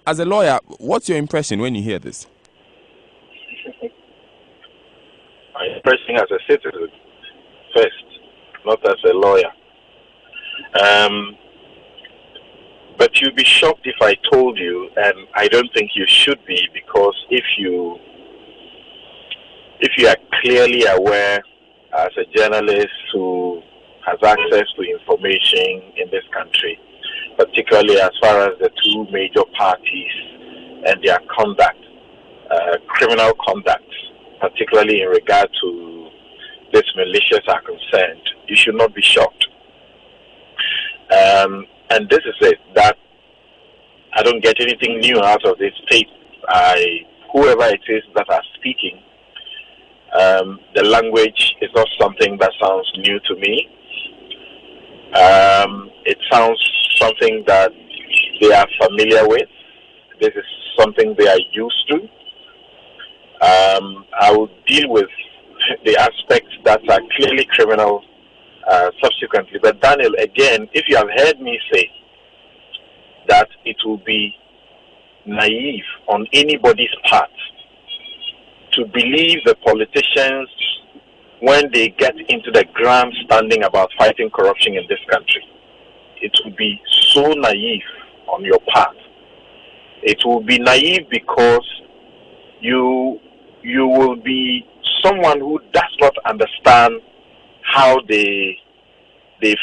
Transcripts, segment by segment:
As a lawyer, what's your impression when you hear this? My impression as a citizen, first, not as a lawyer. But you'd be shocked if I told you, and I don't think you should be, because if you are clearly aware as a journalist who has access to information in this country, particularly as far as the two major parties and their conduct, criminal conduct, particularly in regard to this militias are concerned, you should not be shocked. And this is it, that I don't get anything new out of this tape. Whoever it is that are speaking, the language is not something that sounds new to me. It sounds something that they are familiar with. This is something they are used to. I will deal with the aspects that are clearly criminal subsequently. But Daniel, again, if you have heard me say that it will be naive on anybody's part to believe the politicians when they get into the grandstanding about fighting corruption in this country, it will be so naive on your part. It will be naive because you will be someone who does not understand how they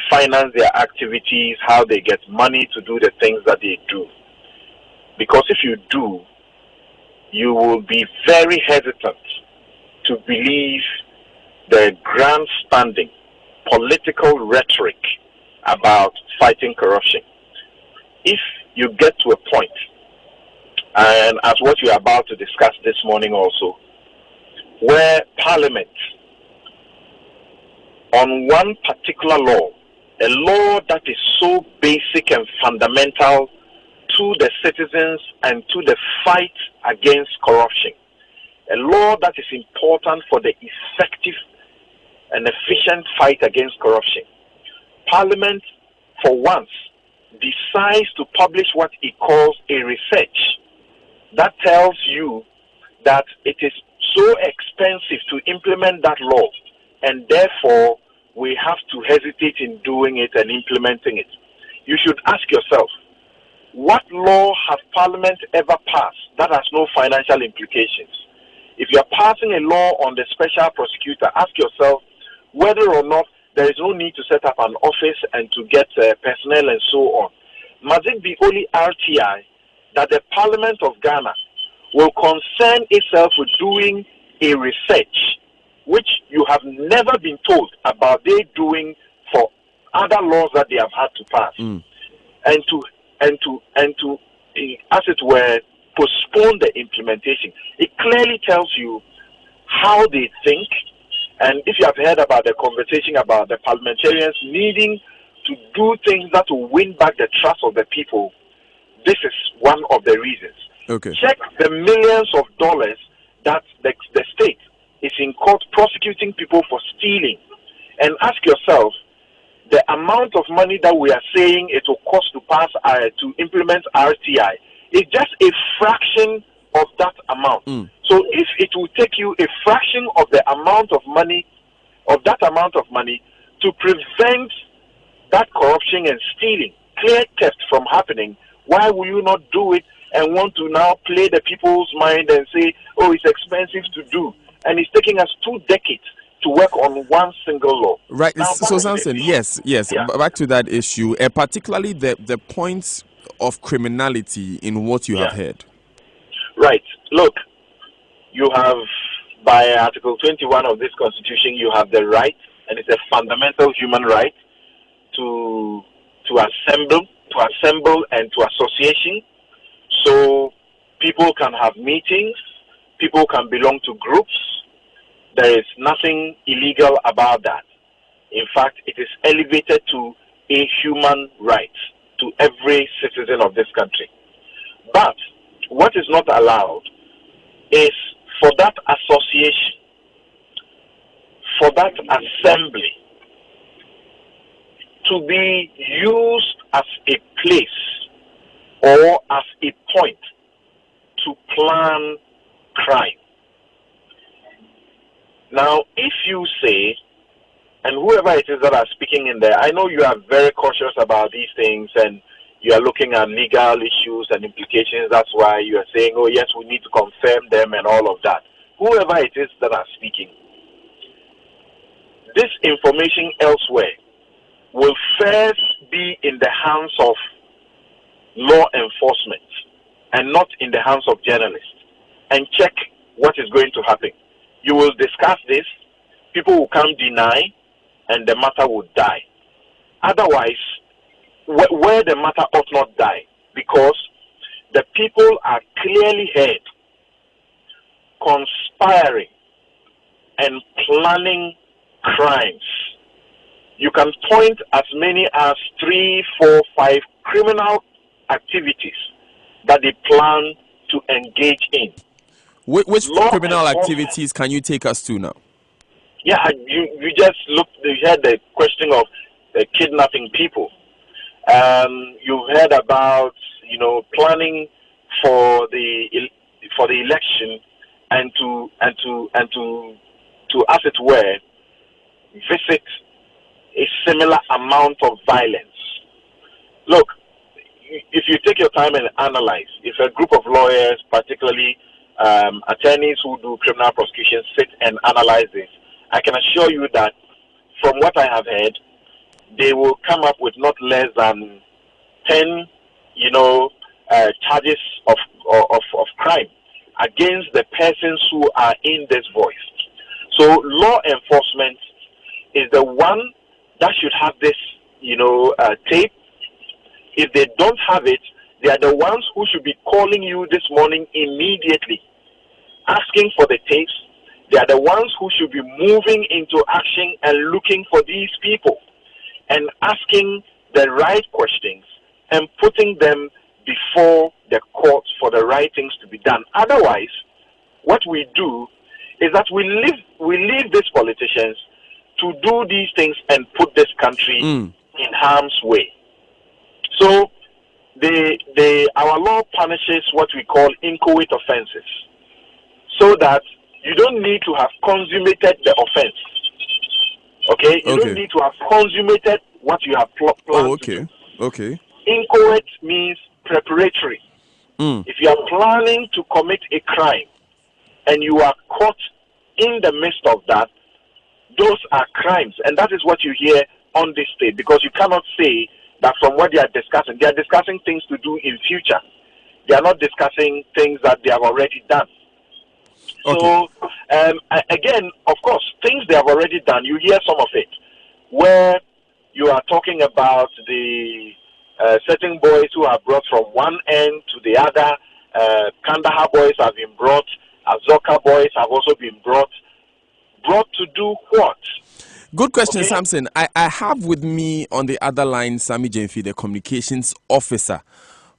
finance their activities, how they get money to do the things that they do. Because if you do, you will be very hesitant to believe the grandstanding political rhetoric about fighting corruption. If you get to a point, and as what you are about to discuss this morning also, where Parliament, on one particular law, a law that is so basic and fundamental to the citizens and to the fight against corruption, a law that is important for the effective and efficient fight against corruption, Parliament, for once, decides to publish what it calls a research that tells you that it is so expensive to implement that law, and therefore we have to hesitate in doing it and implementing it. You should ask yourself, what law has Parliament ever passed that has no financial implications? If you are passing a law on the special prosecutor, ask yourself whether or not there is no need to set up an office and to get personnel and so on. Must it be only RTI that the Parliament of Ghana will concern itself with doing a research which you have never been told about they doing for other laws that they have had to pass, and to as it were postpone the implementation? It clearly tells you how they think. And if you have heard about the conversation about the parliamentarians needing to do things that will win back the trust of the people, this is one of the reasons. Okay. Check the millions of dollars that the state is in court prosecuting people for stealing, and ask yourself, the amount of money that we are saying it will cost to pass to implement RTI is just a fraction of that amount. So if it will take you a fraction of the amount of money, to prevent that corruption and stealing, clear theft from happening, why will you not do it and want to now play the people's mind and say, oh, it's expensive to do? And it's taking us 2 decades to work on one single law. Right. Now, So, Samson, yes. Yeah. Back to that issue, particularly the points of criminality in what you have heard. Right. Look, you have, by Article 21 of this Constitution, you have the right, and it's a fundamental human right, to assemble and to association. So people can have meetings, people can belong to groups. There is nothing illegal about that. In fact, it is elevated to a human right to every citizen of this country. But what is not allowed is for that association, for that assembly, to be used as a place or as a point to plan crime. Now, if you say, and whoever it is that are speaking in there, I know you are very cautious about these things and you are looking at legal issues and implications. That's why you are saying, oh, yes, we need to confirm them and all of that. Whoever it is that are speaking, this information elsewhere will first be in the hands of law enforcement and not in the hands of journalists, and check what is going to happen. You will discuss this, people will come deny, and the matter will die. Otherwise, where the matter ought not die, because the people are clearly heard conspiring and planning crimes. You can point as many as 3, 4, 5 criminal activities that they plan to engage in. Which criminal activities can you take us to now? Yeah, you just looked. You heard the question of kidnapping people. You've heard about planning for the election and to as it were visit a similar amount of violence. Look, if you take your time and analyze, if a group of lawyers, particularly attorneys who do criminal prosecution, sit and analyze this, I can assure you that from what I have heard, they will come up with not less than 10, charges of crime against the persons who are in this voice. So law enforcement is the one that should have this, tape. If they don't have it, they are the ones who should be calling you this morning immediately, asking for the tapes. They are the ones who should be moving into action and looking for these people and asking the right questions and putting them before the court for the right things to be done. Otherwise, what we do is that we leave these politicians to do these things and put this country in harm's way. So our law punishes what we call inchoate offenses, so that you don't need to have consummated the offense. Okay? You don't need to have consummated what you have planned. Oh, okay. Okay. Inchoate means preparatory. If you are planning to commit a crime and you are caught in the midst of that, those are crimes. And that is what you hear on this state, because you cannot say that from what they are discussing things to do in future. They are not discussing things that they have already done. Okay. So, again, of course, things they have already done, you hear some of it, where you are talking about the certain boys who are brought from one end to the other. Kandahar boys have been brought. Azoka boys have also been brought. Brought to do what? Good question, okay. Samson. I have with me on the other line Sammy Gyamfi, the communications officer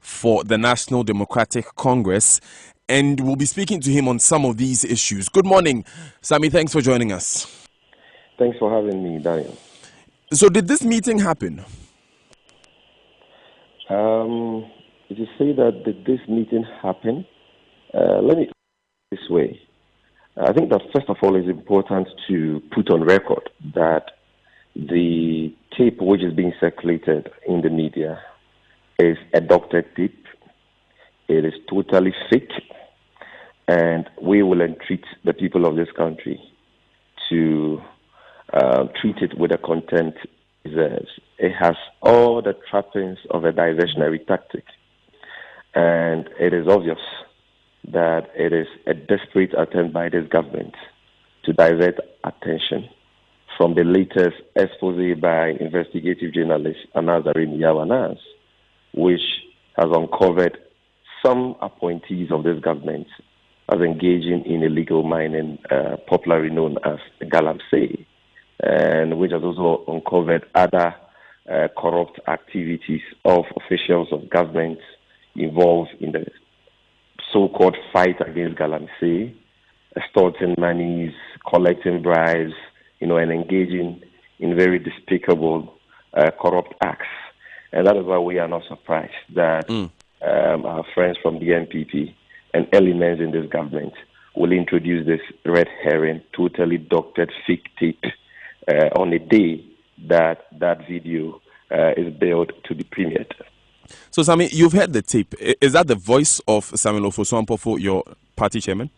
for the National Democratic Congress, and we'll be speaking to him on some of these issues. Good morning, Sammy. Thanks for joining us. Thanks for having me, Daniel. So did this meeting happen? If you say that did this meeting happen, let me this way. I think that first of all, it's important to put on record that the tape which is being circulated in the media is a doctored tape. It is totally fake, and we will entreat the people of this country to treat it with the content it deserves. It has all the trappings of a diversionary tactic, and it is obvious that it is a desperate attempt by this government to divert attention from the latest expose by investigative journalist Anas Arimi, which has uncovered some appointees of this government as engaging in illegal mining, popularly known as Galamsey, and which has also uncovered other corrupt activities of officials of government involved in the so-called fight against Galamsey, extorting monies, collecting bribes, and engaging in very despicable corrupt acts. And that is why we are not surprised that our friends from the NPP and elements in this government will introduce this red herring, totally doctored fake tape on a day that video is billed to be premiered. So, Sammy, you've heard the tape. Is that the voice of Samuel Ofosu-Ampofo, your party chairman?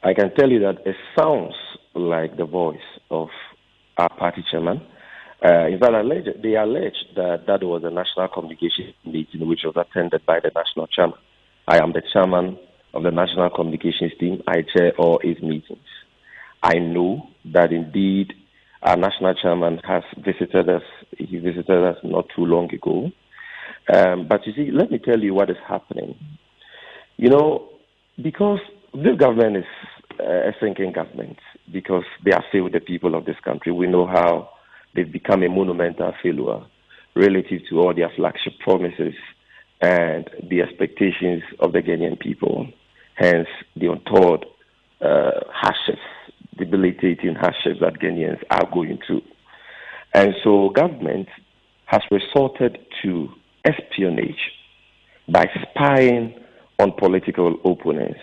I can tell you that it sounds like the voice of our party chairman. In fact, they allege that was a national communication meeting which was attended by the national chairman. I am the chairman of the national communications team. I chair all 8 meetings. I know that indeed our national chairman has visited us. He visited us not too long ago. But you see, let me tell you what is happening. You know, because this government is a sinking government, because they have failed the people of this country. We know how they've become a monumental failure relative to all their flagship promises and the expectations of the Ghanaian people. Hence, the untoward hardships, debilitating hardships that Ghanaians are going through. And so government has resorted to espionage by spying on political opponents.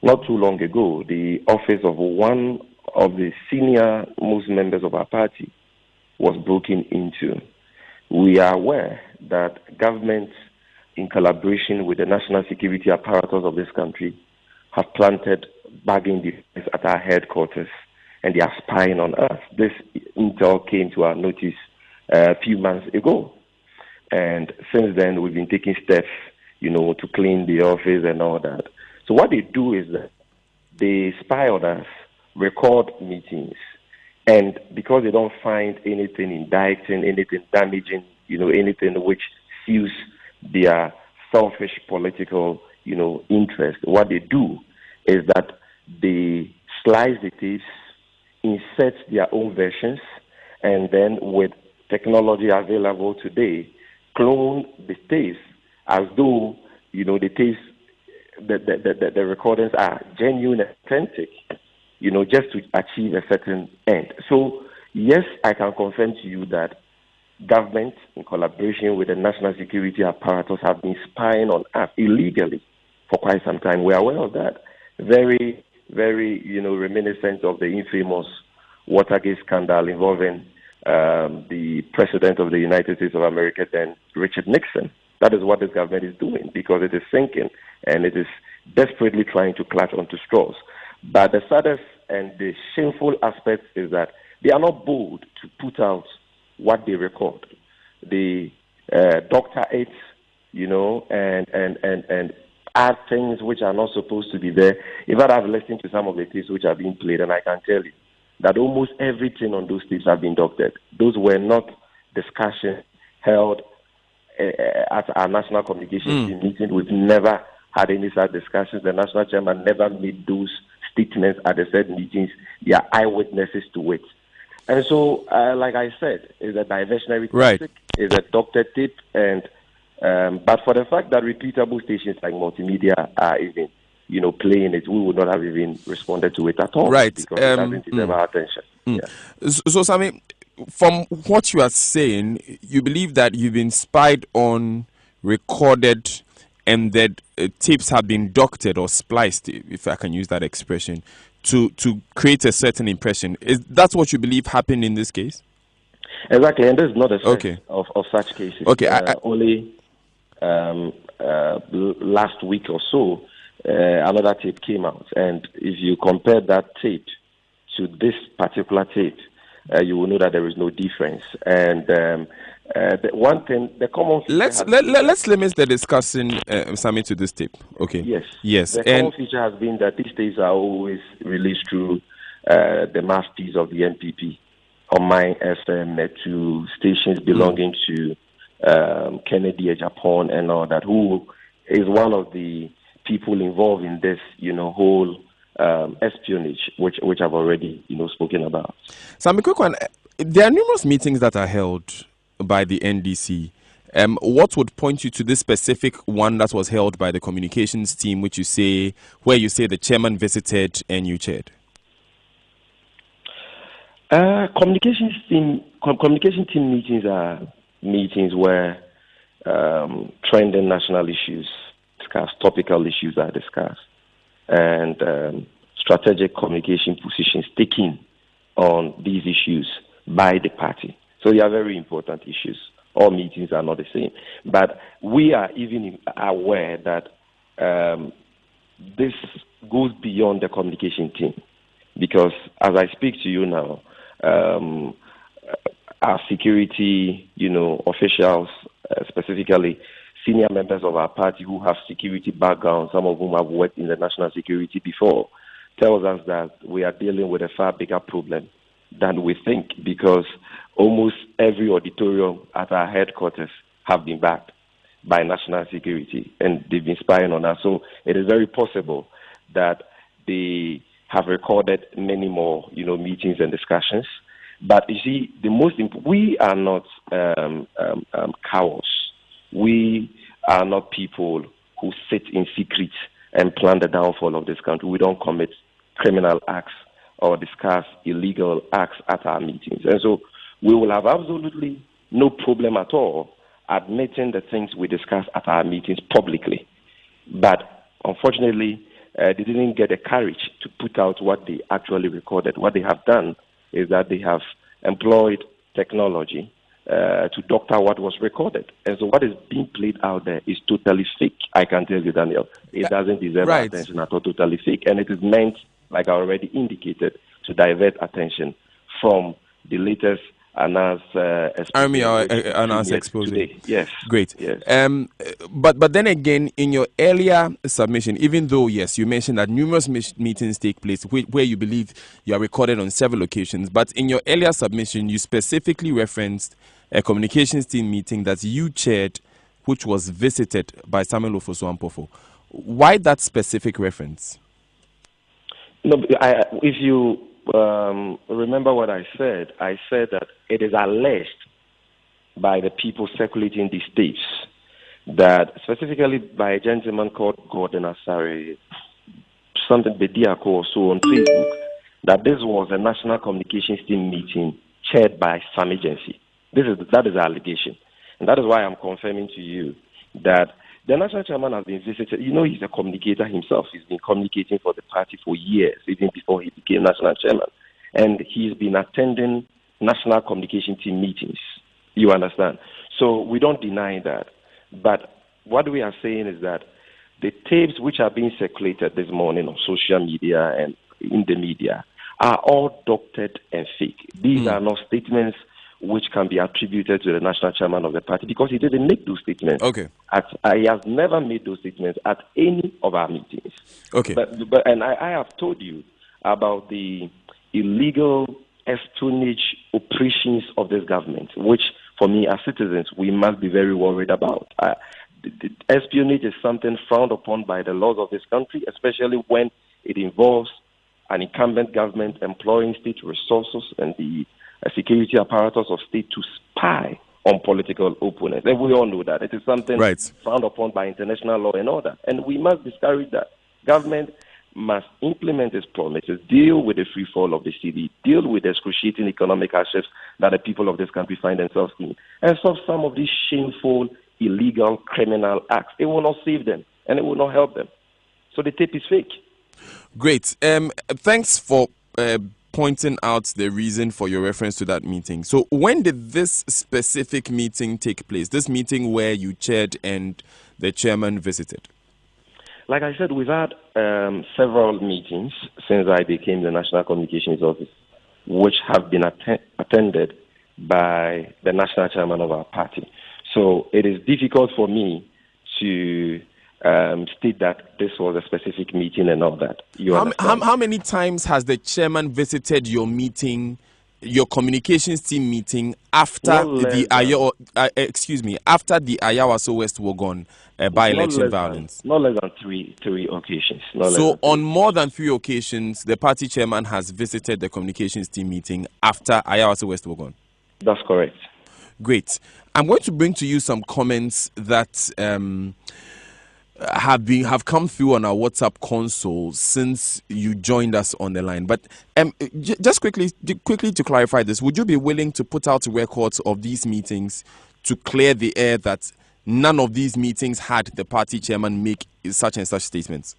Not too long ago, the office of one of the senior most members of our party was broken into. We are aware that government, in collaboration with the national security apparatus of this country, have planted bagging devices at our headquarters, and they are spying on us. This intel came to our notice a few months ago. And since then, we've been taking steps, to clean the office and all that. So what they do is that they spy on us, record meetings, and because they don't find anything indicting, anything damaging, anything which suits their selfish political, interest, what they do is that they slice the tapes, insert their own versions, and then with technology available today, clone the tapes as though, the tapes, the recordings are genuine and authentic, just to achieve a certain end. So, yes, I can confirm to you that government, in collaboration with the national security apparatus, have been spying on us illegally for quite some time. We are aware of that. Very, very, reminiscent of the infamous Watergate scandal involving the President of the United States of America, then Richard Nixon. That is what this government is doing, because it is sinking and it is desperately trying to clutch onto straws. But the saddest and the shameful aspect is that they are not bold to put out what they record. They doctor it, and add things which are not supposed to be there. In fact, I've listened to some of the tapes which are being played, and I can tell you that almost everything on those tapes have been doctored. Those were not discussions held at our national communications team meeting. We've never had any such discussions. The national chairman never made those statements at the said meetings. They are eyewitnesses to it. And so, like I said, it's a diversionary tactic, it's a doctored tape, and but for the fact that reputable stations like Multimedia are even, playing it, we would not have even responded to it at all. Right. Because it hasn't deserved our attention. Yeah. So, Sammy, from what you are saying, you believe that you've been spied on, recorded, and that tapes have been doctored or spliced, if I can use that expression, to create a certain impression. Is that what you believe happened in this case? Exactly, and this is not a set of such cases. Okay. Only last week or so, another tape came out, and if you compare that tape to this particular tape, you will know that there is no difference. And the one thing, the common feature let's limit the discussion, Sammy, to this tape. Okay. Yes. The common feature has been that these tapes are always released through the mouthpiece of the NPP on my FM to stations belonging to Kennedy Japan and all that, who is one of the people involved in this, whole espionage, which I've already, spoken about. Sammy, quick one. There are numerous meetings that are held by the NDC. What would point you to this specific one that was held by the communications team, where you say the chairman visited and you chaired? Communication team meetings are meetings where trending national issues discussed, topical issues are discussed, and strategic communication positions taken on these issues by the party. So they are very important issues. All meetings are not the same. But we are even aware that this goes beyond the communication team, because as I speak to you now, our security, officials, specifically senior members of our party who have security backgrounds, some of whom have worked in the national security before, tells us that we are dealing with a far bigger problem than we think, because almost every auditorium at our headquarters have been backed by national security, and they've been spying on us. So it is very possible that they have recorded many more, meetings and discussions. But you see, we are not cowards. We are not people who sit in secret and plan the downfall of this country. We don't commit criminal acts or discuss illegal acts at our meetings. And so we will have absolutely no problem at all admitting the things we discuss at our meetings publicly. But unfortunately, they didn't get the courage to put out what they actually recorded. What they have done is that they have employed technology to doctor what was recorded. And so what is being played out there is totally fake. I can tell you, Daniel. It doesn't deserve our attention at all, totally fake. And it is meant, like I already indicated, to divert attention from the latest announced Army announced expose. Yes. Great. Yes. But then again, in your earlier submission, even though, yes, you mentioned that numerous meetings take place where you believe you are recorded on several occasions, but in your earlier submission, you specifically referenced a communications team meeting that you chaired, which was visited by Samuel Ofosu-Ampofo. Why that specific reference? No, if you remember what I said that it is alleged by the people circulating these tapes, that specifically by a gentleman called Gordon Asare, something Bediako or so on Facebook, that this was a national communications team meeting chaired by some agency. That is the allegation. And that is why I'm confirming to you that the national chairman has been visited. He's a communicator himself. He's been communicating for the party for years, even before he became national chairman. And he's been attending national communication team meetings. You understand? So we don't deny that. But what we are saying is that the tapes which are being circulated this morning on social media and in the media are all doctored and fake. These are not statements which can be attributed to the national chairman of the party, because he didn't make those statements. Okay. He has never made those statements at any of our meetings. Okay. And I have told you about the illegal espionage operations of this government, which, for me, as citizens, we must be very worried about. The espionage is something frowned upon by the laws of this country, especially when it involves an incumbent government employing state resources and the security apparatus of state to spy on political opponents. And we all know that. It is something frowned upon by international law and order. And we must discourage that. Government must implement its promises, deal with the free fall of the cedi, deal with the excruciating economic hardships that the people of this country find themselves in, and solve some of these shameful, illegal, criminal acts. It will not save them, and it will not help them. So the tape is fake. Great. Thanks for pointing out the reason for your reference to that meeting. So when did this specific meeting take place? This meeting where you chaired and the chairman visited? Like I said, we've had several meetings since I became the National Communications Office, which have been attended by the national chairman of our party. So it is difficult for me to state that this was a specific meeting and all that. How many times has the chairman visited your meeting, your communications team meeting, after after the Ayawaso West Wuogon by-election violence? Not less than three occasions. So on more than 3 occasions, the party chairman has visited the communications team meeting after Ayawaso West Wuogon? That's correct. Great. I'm going to bring to you some comments that have come through on our WhatsApp console since you joined us on the line. But just quickly to clarify this, would you be willing to put out records of these meetings to clear the air that none of these meetings had the party chairman make such and such statements?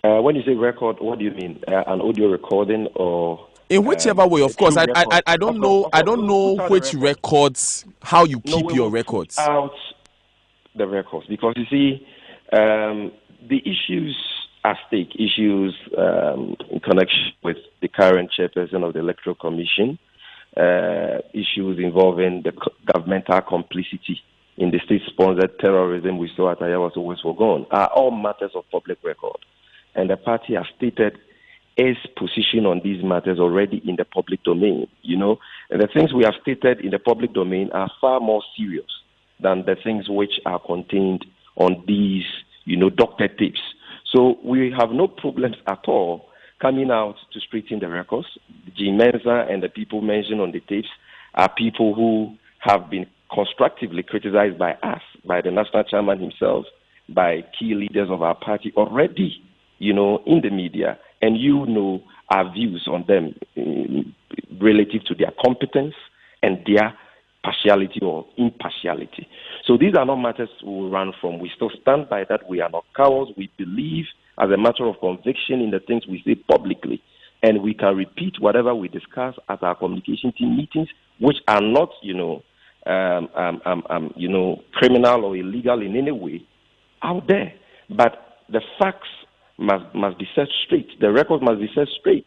When you say record, what do you mean? An audio recording or? In whichever way, of course. I don't know. I don't know which records, how you keep your records. Put out the records, because you see, the issues at stake, issues in connection with the current chairperson of the Electoral Commission, issues involving the governmental complicity in the state-sponsored terrorism we saw at Ayawaso West Wuogon, are all matters of public record. And the party has stated its position on these matters already in the public domain, and the things we have stated in the public domain are far more serious than the things which are contained on these, doctored tapes. So we have no problems at all coming out to straighten the records. G. Mensah and the people mentioned on the tapes are people who have been constructively criticized by us, by the national chairman himself, by key leaders of our party already, in the media. And our views on them relative to their competence and their partiality or impartiality. So these are not matters we will run from. We still stand by that. We are not cowards. We believe as a matter of conviction in the things we say publicly. And we can repeat whatever we discuss at our communication team meetings, which are not, criminal or illegal in any way out there. But the facts must be set straight. The record must be set straight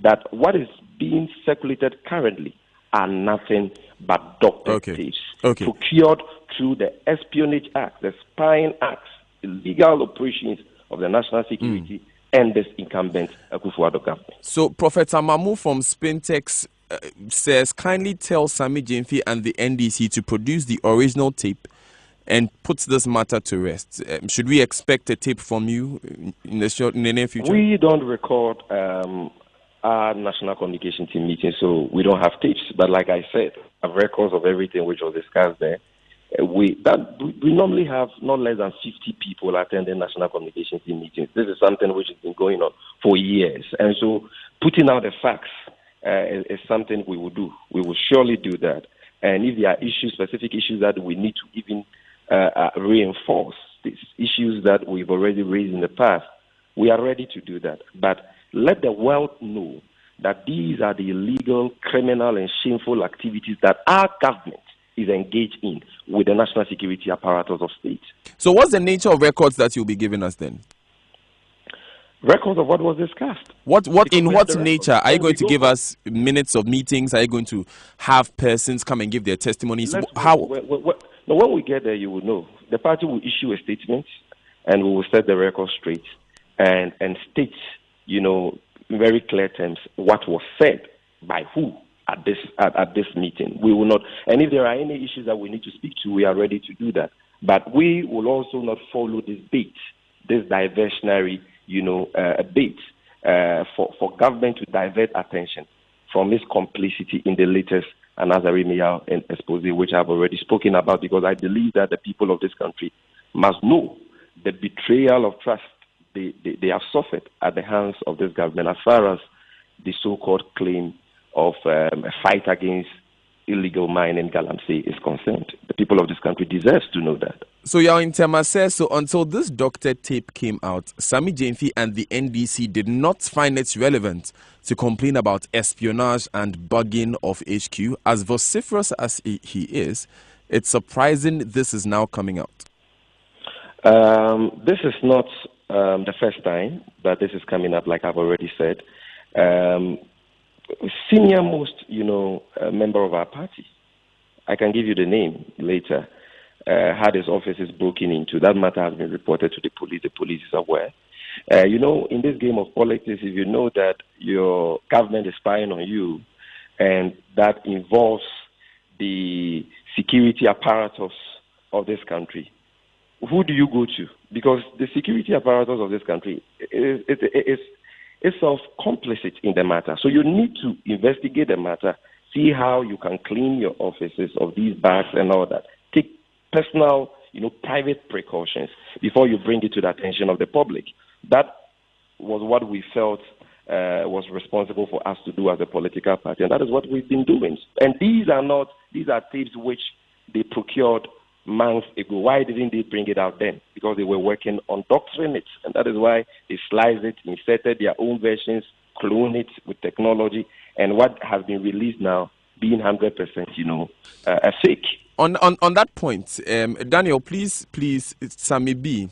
that what is being circulated currently are nothing but doctored tapes procured through the Espionage Act, the spying acts, illegal operations of the national security and this incumbent Akufo-Addo government. So Prophet Amamu from Spintex says, kindly tell Sammy Gyamfi and the NDC to produce the original tape and puts this matter to rest. Should we expect a tape from you in the near future? We don't record our national communication team meetings, so we don't have tapes. But like I said, I have records of everything which was discussed there. We normally have not less than 50 people attending national communication team meetings. This is something which has been going on for years. And so putting out the facts is something we will do. We will surely do that. And if there are issues, specific issues that we need to even reinforce, these issues that we've already raised in the past, we are ready to do that. But let the world know that these are the illegal, criminal, and shameful activities that our government is engaged in with the national security apparatus of state. So what's the nature of records that you'll be giving us then? Records of what was discussed. What nature? Are you going to give us minutes of meetings? Are you going to have persons come and give their testimonies? When we get there, you will know. The party will issue a statement, and we will set the record straight and state, in very clear terms what was said by who at this meeting. We will not, and if there are any issues that we need to speak to, we are ready to do that. But we will also not follow this bait, this diversionary, bait for government to divert attention from its complicity in the latest Anazari Miyao expose, which I've already spoken about, because I believe that the people of this country must know the betrayal of trust they have suffered at the hands of this government as far as the so-called claim of a fight against illegal mining Galamsey is concerned. The people of this country deserve to know that. So Yaw Ntema says, so until this doctored tape came out, Sammy Gyamfi and the NDC did not find it relevant to complain about espionage and bugging of HQ. As vociferous as he is, it's surprising this is now coming out. This is not the first time that this is coming up, like I've already said. Senior most, member of our party, I can give you the name later, had his offices broken into. That matter has been reported to the police. The police is aware. In this game of politics, if you know that your government is spying on you, and that involves the security apparatus of this country, who do you go to? Because the security apparatus of this country is itself complicit in the matter. So you need to investigate the matter, see how you can clean your offices of these bags and all that. Take personal, private precautions before you bring it to the attention of the public. That was what we felt was responsible for us to do as a political party, and that is what we've been doing. And these are tapes which they procured months ago. Why didn't they bring it out then? Because they were working on doctoring it, and that is why they sliced it, inserted their own versions, cloned it with technology, and what has been released now being 100%, a fake. On that point, Daniel, please, Sammy B,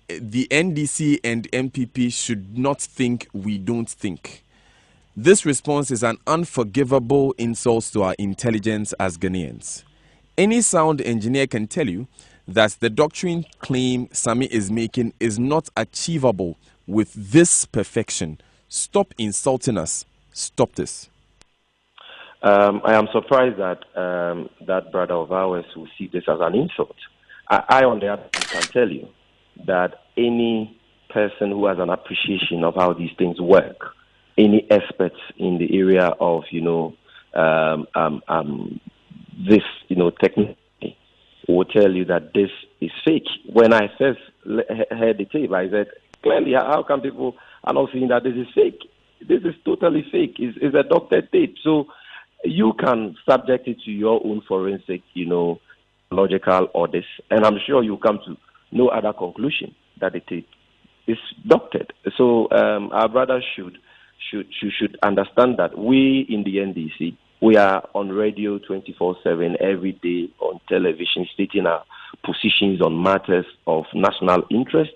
the NDC and MPP should not think we don't think. This response is an unforgivable insult to our intelligence as Ghanaians. Any sound engineer can tell you that the doctrine claim Sammy is making is not achievable with this perfection. Stop insulting us. Stop this. I am surprised that that brother of ours will see this as an insult. I on the other hand, can tell you that any person who has an appreciation of how these things work, any experts in the area of, this, technology, will tell you that this is fake. When I first heard the tape, I said, clearly, how come people are not seeing that this is fake? This is totally fake. It's a doctored tape. So you can subject it to your own forensic, logical audits, and I'm sure you'll come to no other conclusion that the tape is doctored. So our brothers should understand that we in the NDC, we are on radio 24/7 every day, on television, stating our positions on matters of national interest,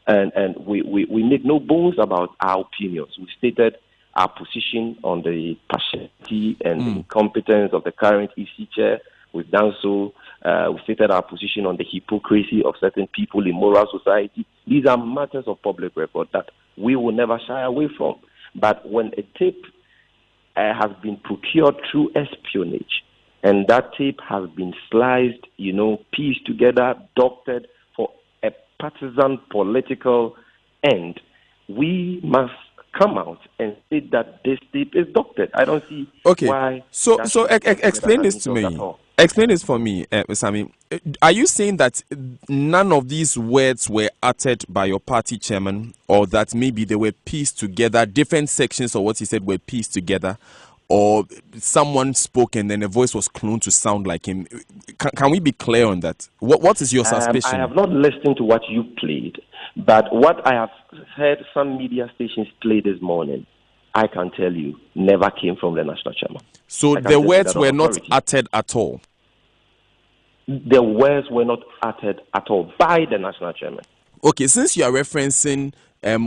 and we make no bones about our opinions. We stated our position on the partiality and incompetence of the current EC chair. We've done so. We stated our position on the hypocrisy of certain people in moral society. These are matters of public record that we will never shy away from. But when a tape has been procured through espionage, and that tape has been sliced, pieced together, doctored for a partisan political end, we must come out and say that this tape is doctored. I don't see why. So explain this to me. Explain this for me, Sammy. Are you saying that none of these words were uttered by your party chairman, or that maybe they were pieced together, different sections of what he said were pieced together, or someone spoke and then a voice was cloned to sound like him? Can we be clear on that? What is your suspicion? I have not listened to what you played, but what I have heard some media stations play this morning, I can tell you, never came from the national chairman. So the words were not uttered at all? The words were not uttered at all by the national chairman. Okay, since you are referencing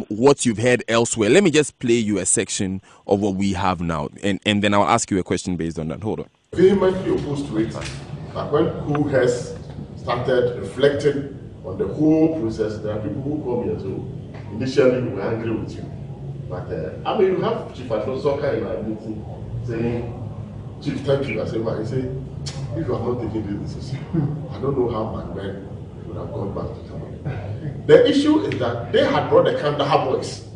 what you've heard elsewhere, let me just play you a section of what we have now, and then I'll ask you a question based on that. Hold on. Vehemently opposed to it, but when who has started reflecting on the whole process, there are people who come here, so initially we were angry with you. But you have Chief Afonso in our meeting saying, Chief, thank you. I say, well, he said, if you have not taken this decision, I don't know how my men would have gone back to Tamale. The issue is that they had brought the Kandahar boys,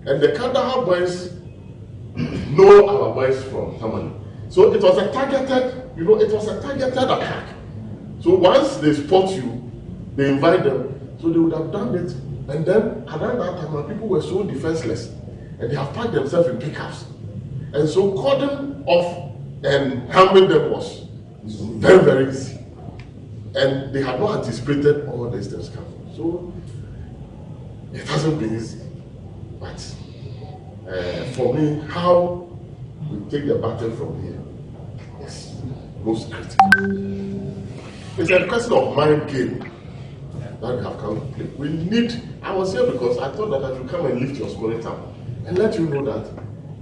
and the Kandahar boys know our boys from Tamale. So it was a targeted, attack. So once they spot you, they invite them, so they would have done it. And then around that time, people were so defenseless, and they have packed themselves in pickups. And so cordon off and harming them was very, very easy. And they had not anticipated all these things coming. So it hasn't been easy. But for me, how we take the battle from here is most critical. It's a question of mind game that we have come to play. I was here because I thought that I should come and lift your spirit up and let you know that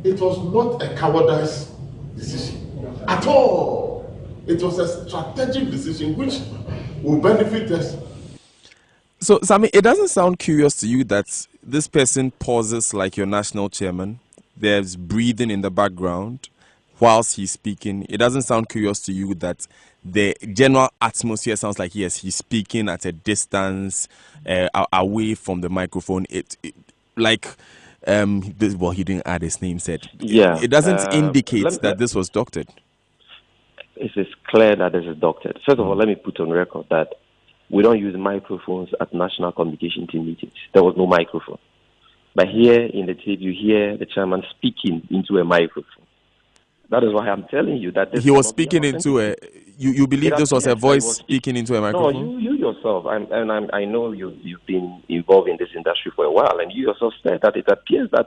it was not a cowardice decision at all. It was a strategic decision which will benefit us. So, Sammy, it doesn't sound curious to you that this person pauses like your national chairman. There's breathing in the background whilst he's speaking. It doesn't sound curious to you that the general atmosphere sounds like, yes, he's speaking at a distance, away from the microphone. He didn't add his name, said. Yeah. It doesn't indicate that this was doctored. It is clear that this is doctored. First of all, let me put on record that we don't use microphones at national communication team meetings. There was no microphone. But here in the tape, you hear the chairman speaking into a microphone. That is why I'm telling you that this he was cannot be speaking into a. You believe this was a voice speaking into a microphone? No, you yourself. I know you've been involved in this industry for a while, and you yourself said that it appears that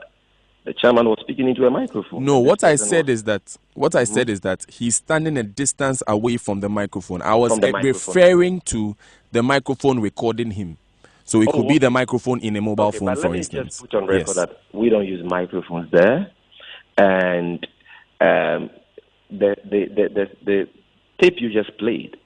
the chairman was speaking into a microphone. No, what I said is that he's standing a distance away from the microphone. I was referring to the microphone recording him. So it could be the microphone in a mobile phone, for instance. Let me just put on record that we don't use microphones there, and the tape you just played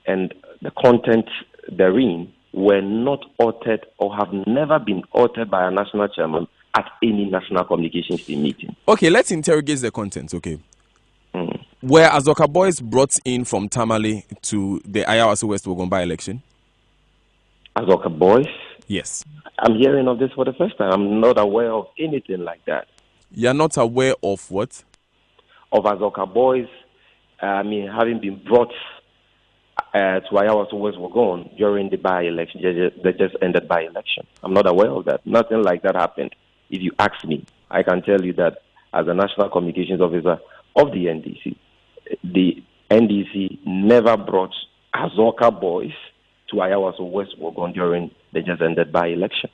and the content therein were not altered or have never been altered by a national chairman at any national communications team meeting. Okay, let's interrogate the content, okay? Were Azoka boys brought in from Tamale to the Ayawaso West Wuogon by-election? Azoka boys? Yes. I'm hearing of this for the first time. I'm not aware of anything like that. You're not aware of what? Of Azoka boys, having been brought to Ayawaso West Wuogon during the by-election, the just ended by-election. I'm not aware of that. Nothing like that happened. If you ask me, I can tell you that as a National Communications Officer of the NDC, the NDC never brought Azoka boys to Ayawaso West Wuogon during the just ended by-election.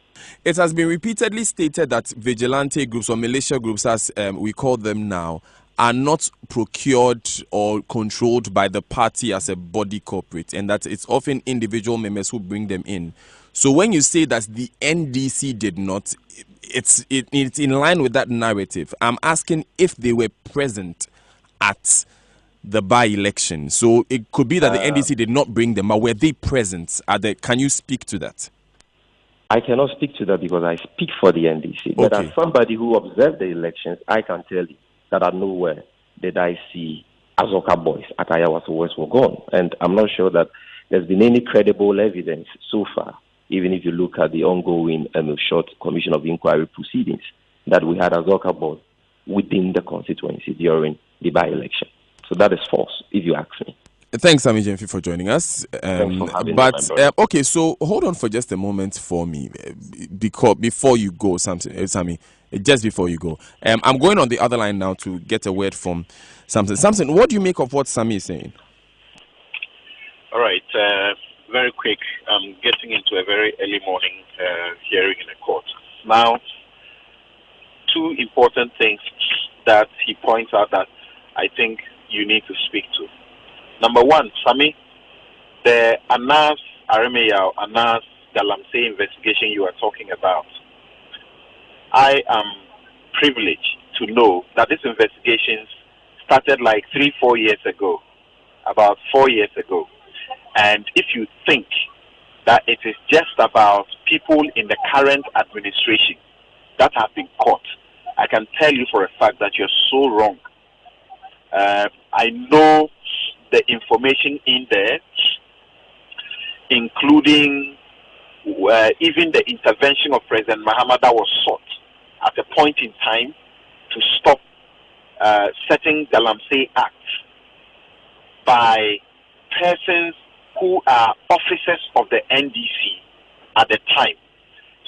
It has been repeatedly stated that vigilante groups or militia groups, as we call them now, are not procured or controlled by the party as a body corporate, and that it's often individual members who bring them in. So when you say that the NDC did not, it's in line with that narrative. I'm asking if they were present at the by-election. So it could be that the NDC did not bring them, but were they present? Can you speak to that? I cannot speak to that because I speak for the NDC. But as somebody who observed the elections, I can tell you that at nowhere did I see Azoka boys at Ayawaso West Wuogon. And I'm not sure that there's been any credible evidence so far, even if you look at the ongoing short Commission of Inquiry proceedings, that we had Azoka boys within the constituency during the by-election. So that is false, if you ask me. Thanks, Sammy Gyamfi, for joining us. Okay, so hold on for just a moment for me, because before you go, Sammy, just before you go, I'm going on the other line now to get a word from Samson. Samson, what do you make of what Sammy is saying? All right, very quick. I'm getting into a very early morning hearing in a court. Now, two important things that he points out that I think you need to speak to. Number one, Sammy, the Anas Aremeyaw, Anas Galamsey investigation you are talking about, I am privileged to know that these investigations started like 3-4 years ago, about 4 years ago. And if you think that it is just about people in the current administration that have been caught, I can tell you for a fact that you're so wrong. I know the information in there, including even the intervention of President Mahama that was sought at a point in time to stop certain Galamsey acts by persons who are officers of the NDC at the time.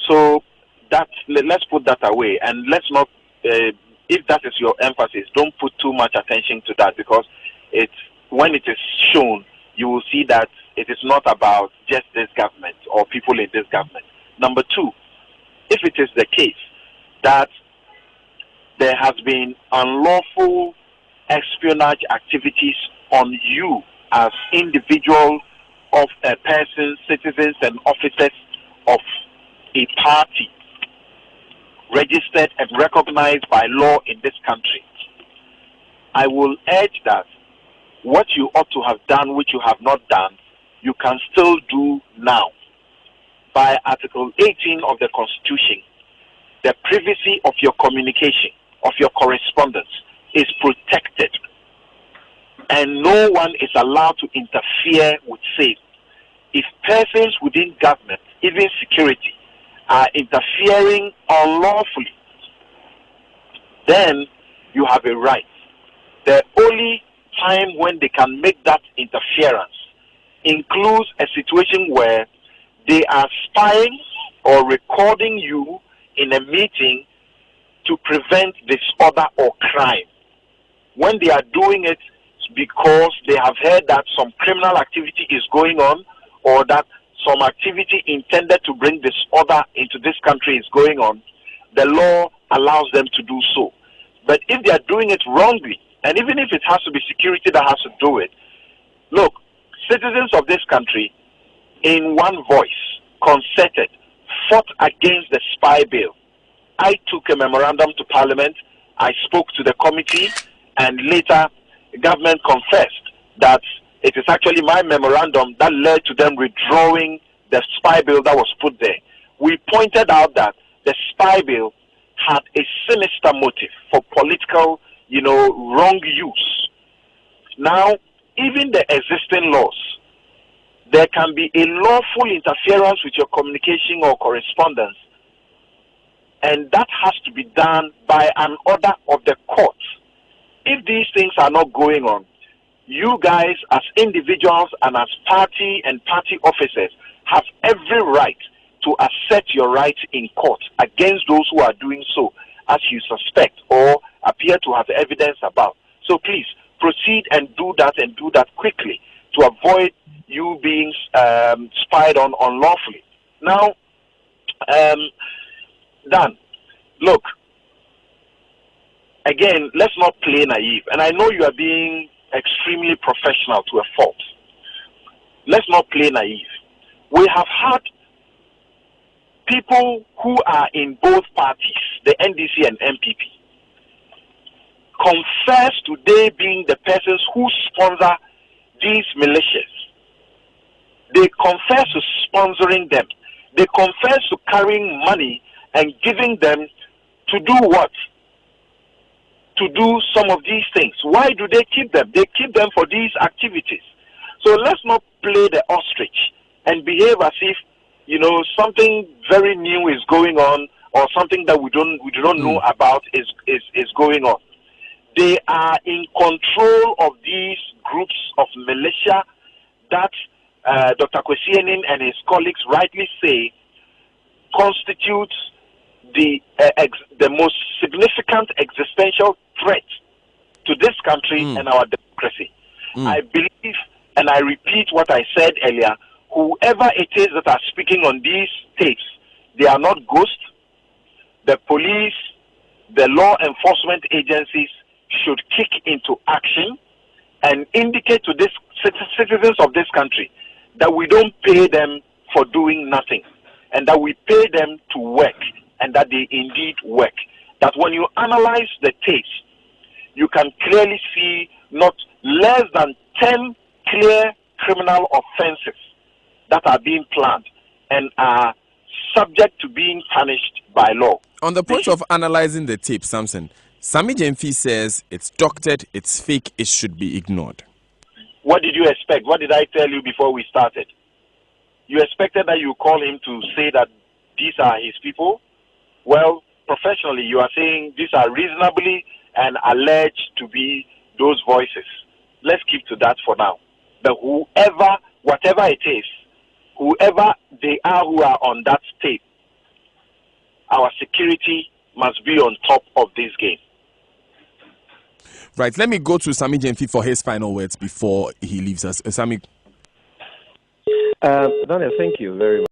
So let's put that away, and let's not, if that is your emphasis, don't put too much attention to that, because when it is shown, you will see that it is not about just this government or people in this government. Number two, if it is the case that there has been unlawful espionage activities on you as individual of persons, citizens, and officers of a party registered and recognized by law in this country, I will urge that what you ought to have done, which you have not done, you can still do now. By Article 18 of the Constitution, the privacy of your communication, of your correspondence, is protected. And no one is allowed to interfere with same. If persons within government, even security, are interfering unlawfully, then you have a right. The only time when they can make that interference includes a situation where they are spying or recording you in a meeting to prevent disorder or crime. when they are doing it because they have heard that some criminal activity is going on, or that some activity intended to bring disorder into this country is going on, the law allows them to do so. But if they are doing it wrongly, and even if it has to be security that has to do it, look, citizens of this country, in one voice, concerted, fought against the spy bill. I took a memorandum to Parliament, I spoke to the committee, and later the government confessed that it is actually my memorandum that led to them withdrawing the spy bill that was put there. We pointed out that the spy bill had a sinister motive for political, wrong use. Now, even the existing laws, there can be a lawful interference with your communication or correspondence, and that has to be done by an order of the court. If these things are not going on, you guys as individuals and as party and party officers have every right to assert your rights in court against those who are doing so, as you suspect or appear to have evidence about. So please proceed and do that quickly to avoid you being spied on unlawfully. Now, Dan, look, again, let's not play naive. And I know you are being extremely professional to a fault. Let's not play naive. We have had people who are in both parties, the NDC and MPP, confess to they being the persons who sponsor these militias. They confess to sponsoring them. They confess to carrying money and giving them to do what? To do some of these things. Why do they keep them? They keep them for these activities. So let's not play the ostrich and behave as if, something very new is going on, or something that we do not know about is going on. They are in control of these groups of militia that Dr. Kwesi Enim and his colleagues rightly say constitutes the most significant existential threat to this country and our democracy. I believe, and I repeat what I said earlier, whoever it is that are speaking on these tapes, they are not ghosts. The police, the law enforcement agencies should kick into action and indicate to these citizens of this country that we don't pay them for doing nothing, and that we pay them to work, and that they indeed work. That when you analyze the tapes, you can clearly see not less than 10 clear criminal offenses that are being planned and are subject to being punished by law. On the point of analyzing the tape, Samson, Sammy Gyamfi says it's doctored, it's fake, it should be ignored. What did you expect? What did I tell you before we started? You expected that you call him to say that these are his people? Well, professionally, you are saying these are reasonably and alleged to be those voices. Let's keep to that for now. But whatever it is, whoever they are who are on that tape, our security must be on top of this game. Right, let me go to Sammy Gyamfi for his final words before he leaves us. Sammy. Daniel, thank you very much.